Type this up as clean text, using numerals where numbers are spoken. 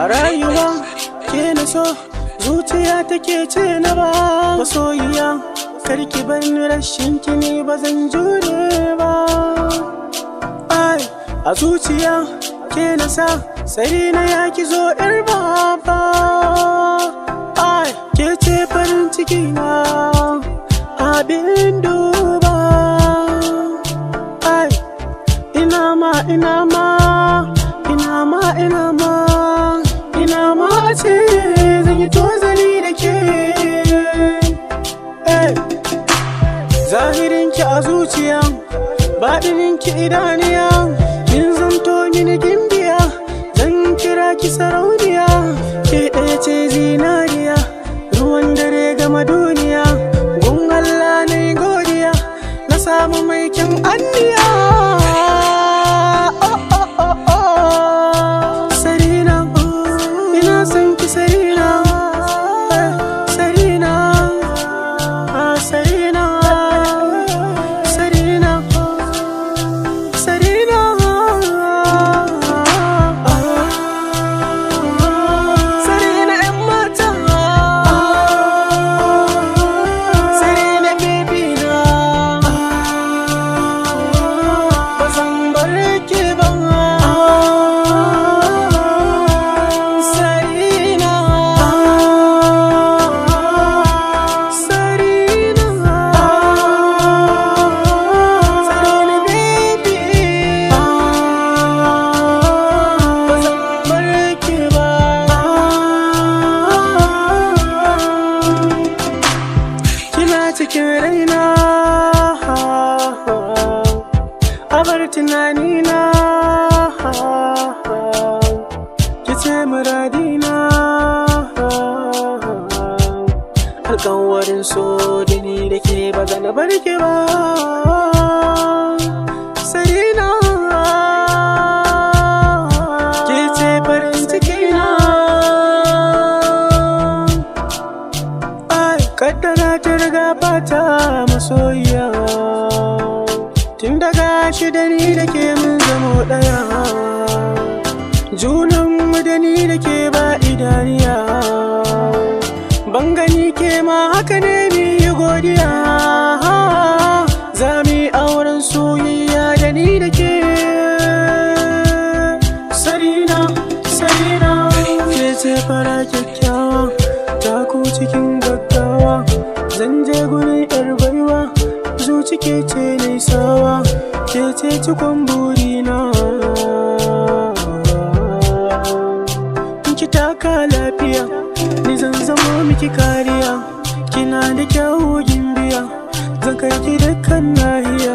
a rayuwa ke na so zuciya take ce na ba masoyiya karki bar ni rashin kini ba zan jure ba ai a zuciya ke na sa sai na yaki zo yar baba ai ke ce farin ciki na abin duba ai ina ma a ce zan yi tozali da ke zahirinki a zuciya baɗininki idaniya kin zanto mini gimbiya zan kira ki sarauniya ke ɗaya ce zinariya ruwan dare gama duniya gun Allah na yi godiya na samu mai kyan anniya Sarina ina son ki Sarina Sarina Sarina Sarina Sarina Sarina ƴan mata Sarina baby na ba zan bar ki ba cikin raina abar tunanina kice muradina alƙawarin so da ni da ke ba zan bar ki ba Sarina kice farin cikina ai kaddara ta riga fata masoyiya tun daga shi da ni da ke mun zamo ɗaya junanmu da ni da ke ba idaniya ban gani ke ma haka ne mi yi godiya za mu yi auren soyayya da ni da ke Sarina Sarina ke ce fara kyakkyawa taku cikin gaggawa zan je gurin yar baiwa zuci ke ce nisawa ke ce cikon burina ki taka lafiya ni zan zamo miki kariya kina da kyawu gimbiya zan kai ki dukkan nahiya